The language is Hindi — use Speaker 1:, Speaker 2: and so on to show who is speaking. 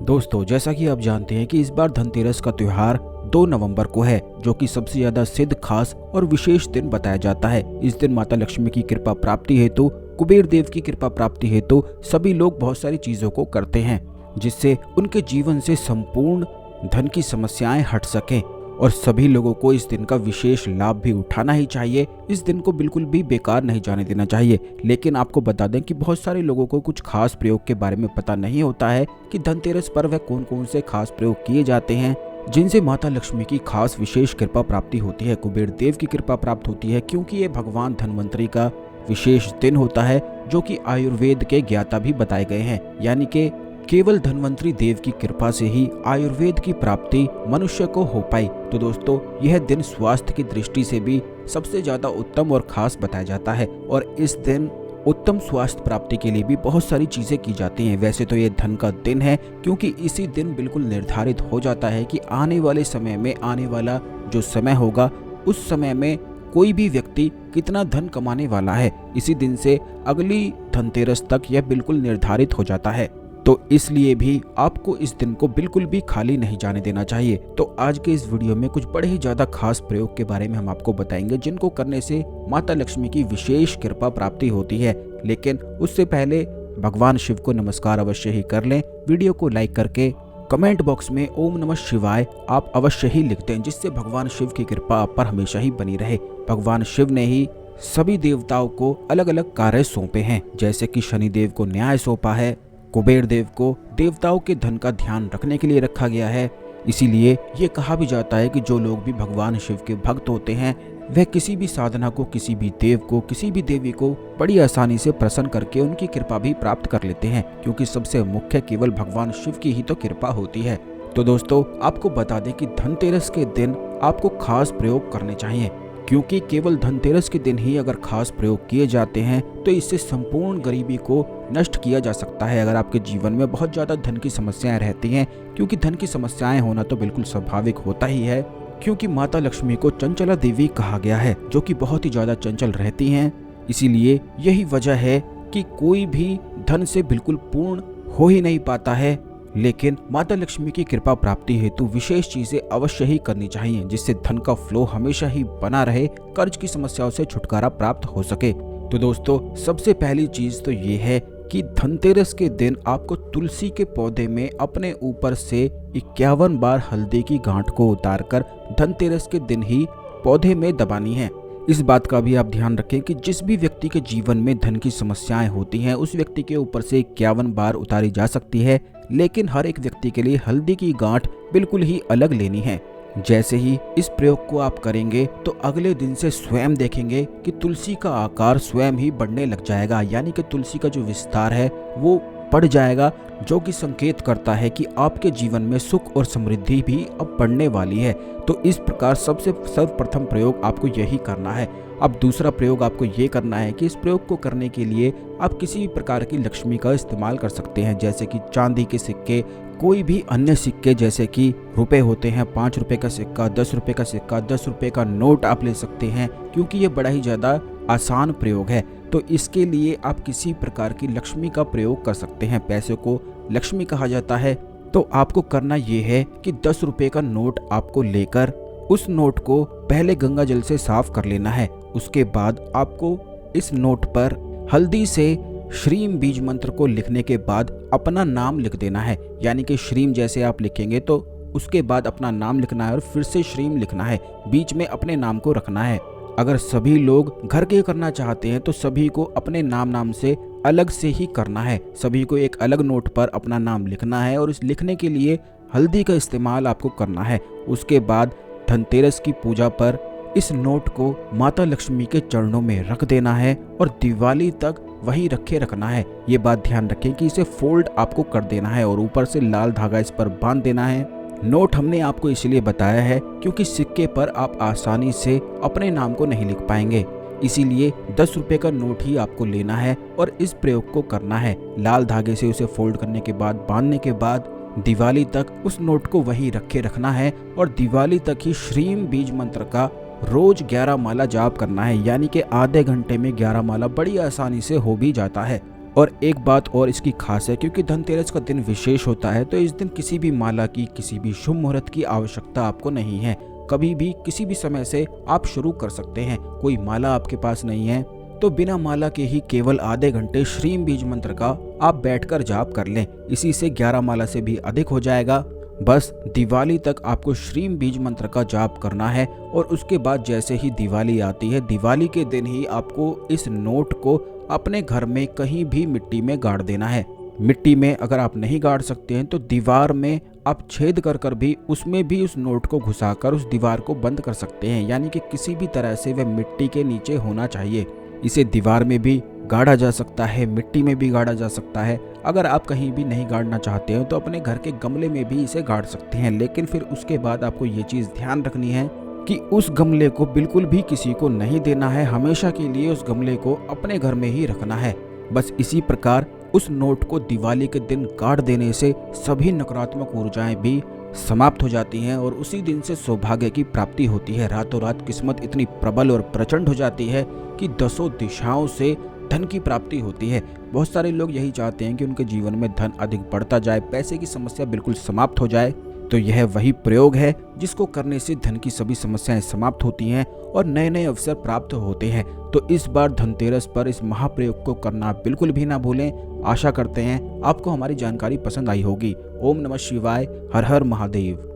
Speaker 1: दोस्तों, जैसा कि आप जानते हैं कि इस बार धनतेरस का त्योहार 2 नवंबर को है, जो कि सबसे ज्यादा सिद्ध, खास और विशेष दिन बताया जाता है। इस दिन माता लक्ष्मी की कृपा प्राप्ति हेतु, कुबेर देव की कृपा प्राप्ति हेतु सभी लोग बहुत सारी चीजों को करते हैं, जिससे उनके जीवन से संपूर्ण धन की समस्याएं हट सकें। और सभी लोगों को इस दिन का विशेष लाभ भी उठाना ही चाहिए। इस दिन को बिल्कुल भी बेकार नहीं जाने देना चाहिए। लेकिन आपको बता दें कि बहुत सारे लोगों को कुछ खास प्रयोग के बारे में पता नहीं होता है कि धनतेरस पर वह कौन कौन से खास प्रयोग किए जाते हैं जिनसे माता लक्ष्मी की खास विशेष कृपा प्राप्ति होती है, कुबेर देव की कृपा प्राप्त होती है। क्योंकि ये भगवान धनवंतरी का विशेष दिन होता है, जो कि आयुर्वेद के ज्ञाता भी बताए गए हैं। यानी कि केवल धनवंतरी देव की कृपा से ही आयुर्वेद की प्राप्ति मनुष्य को हो पाई। तो दोस्तों, यह दिन स्वास्थ्य की दृष्टि से भी सबसे ज्यादा उत्तम और खास बताया जाता है। और इस दिन उत्तम स्वास्थ्य प्राप्ति के लिए भी बहुत सारी चीजें की जाती हैं। वैसे तो ये धन का दिन है, क्योंकि इसी दिन बिल्कुल निर्धारित हो जाता है कि आने वाले समय में, आने वाला जो समय होगा, उस समय में कोई भी व्यक्ति कितना धन कमाने वाला है। इसी दिन से अगली धनतेरस तक यह बिल्कुल निर्धारित हो जाता है। तो इसलिए भी आपको इस दिन को बिल्कुल भी खाली नहीं जाने देना चाहिए। तो आज के इस वीडियो में कुछ बड़े ही ज्यादा खास प्रयोग के बारे में हम आपको बताएंगे, जिनको करने से माता लक्ष्मी की विशेष कृपा प्राप्ति होती है। लेकिन उससे पहले भगवान शिव को नमस्कार अवश्य ही कर लें। वीडियो को लाइक करके कमेंट बॉक्स में ओम नमः शिवाय आप अवश्य ही लिख दें, जिससे भगवान शिव की कृपा आप पर हमेशा ही बनी रहे। भगवान शिव ने ही सभी देवताओं को अलग अलग कार्य सौंपे हैं, जैसे कि शनिदेव को न्याय सौंपा है, कुबेर देव को देवताओं के धन का ध्यान रखने के लिए रखा गया है। इसीलिए ये कहा भी जाता है कि जो लोग भी भगवान शिव के भक्त होते हैं, वह किसी भी साधना को, किसी भी देव को, किसी भी देवी को बड़ी आसानी से प्रसन्न करके उनकी कृपा भी प्राप्त कर लेते हैं, क्योंकि सबसे मुख्य केवल भगवान शिव की ही तो कृपा होती है। तो दोस्तों, आपको बता दें कि धनतेरस के दिन आपको खास प्रयोग करने चाहिए, क्योंकि केवल धनतेरस के दिन ही अगर खास प्रयोग किए जाते हैं तो इससे संपूर्ण गरीबी को नष्ट किया जा सकता है। अगर आपके जीवन में बहुत ज्यादा धन की समस्याएं रहती हैं, क्योंकि धन की समस्याएं होना तो बिल्कुल स्वाभाविक होता ही है, क्योंकि माता लक्ष्मी को चंचला देवी कहा गया है, जो कि बहुत ही ज्यादा चंचल रहती हैं। इसीलिए यही वजह है कि कोई भी धन से बिल्कुल पूर्ण हो ही नहीं पाता है। लेकिन माता लक्ष्मी की कृपा प्राप्ति हेतु विशेष चीजें अवश्य ही करनी चाहिए, जिससे धन का फ्लो हमेशा ही बना रहे, कर्ज की समस्याओं से छुटकारा प्राप्त हो सके। तो दोस्तों, सबसे पहली चीज तो ये है कि धनतेरस के दिन आपको तुलसी के पौधे में अपने ऊपर से 51 बार हल्दी की गांठ को उतारकर धनतेरस के दिन ही पौधे में दबानी है। इस बात का भी आप ध्यान रखें कि जिस भी व्यक्ति के जीवन में धन की समस्याएं होती हैं, उस व्यक्ति के ऊपर से 51 बार उतारी जा सकती है, लेकिन हर एक व्यक्ति के लिए हल्दी की गांठ बिल्कुल ही अलग लेनी है। जैसे ही इस प्रयोग को आप करेंगे तो अगले दिन से स्वयं देखेंगे कि तुलसी का आकार स्वयं ही बढ़ने लग जाएगा, यानी कि तुलसी का जो विस्तार है वो बढ़ जाएगा, जो कि संकेत करता है कि आपके जीवन में सुख और समृद्धि भी अब बढ़ने वाली है। तो इस प्रकार सबसे सर्वप्रथम प्रयोग आपको यही करना है। अब दूसरा प्रयोग आपको ये करना है कि इस प्रयोग को करने के लिए आप किसी भी प्रकार की लक्ष्मी का इस्तेमाल कर सकते हैं, जैसे कि चांदी के सिक्के, कोई भी अन्य सिक्के, जैसे कि रुपए होते हैं, 5 रुपए का सिक्का, 10 रुपए का सिक्का, 10 रुपए का नोट आप ले सकते हैं, क्योंकि ये बड़ा ही ज़्यादा आसान प्रयोग है। तो इसके लिए आप किसी प्रकार की लक्ष्मी का प्रयोग कर सकते हैं। पैसे को लक्ष्मी कहा जाता है। तो आपको करना ये है कि 10 रुपए का नोट आपको लेकर उस नोट को पहले गंगा जल से साफ कर लेना है। उसके बाद आपको इस नोट पर हल्दी से श्रीम बीज मंत्र को लिखने के बाद अपना नाम लिख देना है। यानी कि श्रीम जैसे आप लिखेंगे तो उसके बाद अपना नाम लिखना है और फिर से श्रीम लिखना है, बीच में अपने नाम को रखना है। अगर सभी लोग घर के करना चाहते हैं तो सभी को अपने नाम से अलग से ही करना है। सभी को एक अलग नोट पर अपना नाम लिखना है और इस लिखने के लिए हल्दी का इस्तेमाल आपको करना है। उसके बाद धनतेरस की पूजा पर इस नोट को माता लक्ष्मी के चरणों में रख देना है और दिवाली तक वहीं रखे रखना है। ये बात ध्यान रखें कि इसे फोल्ड आपको कर देना है और ऊपर से लाल धागा इस पर बांध देना है। नोट हमने आपको इसलिए बताया है क्योंकि सिक्के पर आप आसानी से अपने नाम को नहीं लिख पाएंगे, इसीलिए 10 रुपए का नोट ही आपको लेना है और इस प्रयोग को करना है। लाल धागे से उसे फोल्ड करने के बाद, बांधने के बाद दिवाली तक उस नोट को वहीं रखे रखना है और दिवाली तक ही श्रीम बीज मंत्र का रोज 11 माला जाप करना है। यानी कि आधे घंटे में 11 माला बड़ी आसानी से हो भी जाता है। और एक बात और इसकी खास है, क्योंकि धनतेरस का दिन विशेष होता है तो इस दिन किसी भी माला की, किसी भी शुभ मुहूर्त की आवश्यकता आपको नहीं है। कभी भी किसी भी समय से आप शुरू कर सकते हैं। कोई माला आपके पास नहीं है तो बिना माला के ही केवल आधे घंटे श्रीम बीज मंत्र का आप बैठकर जाप कर लें। इसी से 11 माला से भी अधिक हो जाएगा। बस दिवाली तक आपको श्रीम बीज मंत्र का जाप करना है और उसके बाद जैसे ही दिवाली आती है, दिवाली के दिन ही आपको इस नोट को अपने घर में कहीं भी मिट्टी में गाड़ देना है। मिट्टी में अगर आप नहीं गाड़ सकते हैं तो दीवार में आप छेद कर भी उसमें भी उस नोट को घुसाकर उस दीवार को बंद कर सकते हैं, यानी कि किसी भी तरह से वह मिट्टी के नीचे होना चाहिए। इसे दीवार में भी गाड़ा जा सकता है, मिट्टी में भी गाड़ा जा सकता है। अगर आप कहीं भी नहीं गाड़ना चाहते हो तो अपने घर के गमले में भी इसे गाड़ सकते हैं, लेकिन फिर उसके बाद आपको ये चीज़ ध्यान रखनी है कि उस गमले को बिल्कुल भी किसी को नहीं देना है। हमेशा के लिए उस गमले को अपने घर में ही रखना है। बस इसी प्रकार उस नोट को दिवाली के दिन गाड़ देने से सभी नकारात्मक ऊर्जाएं भी समाप्त हो जाती हैं और उसी दिन से सौभाग्य की प्राप्ति होती है। रातों रात किस्मत इतनी प्रबल और प्रचंड हो जाती है कि 10 दिशाओं से धन की प्राप्ति होती है। बहुत सारे लोग यही चाहते हैं कि उनके जीवन में धन अधिक बढ़ता जाए, पैसे की समस्या बिल्कुल समाप्त हो जाए। तो यह वही प्रयोग है जिसको करने से धन की सभी समस्याएं समाप्त होती हैं और नए नए अवसर प्राप्त होते हैं। तो इस बार धनतेरस पर इस महाप्रयोग को करना बिल्कुल भी ना भूलें। आशा करते हैं आपको हमारी जानकारी पसंद आई होगी। ओम नमः शिवाय, हर हर महादेव।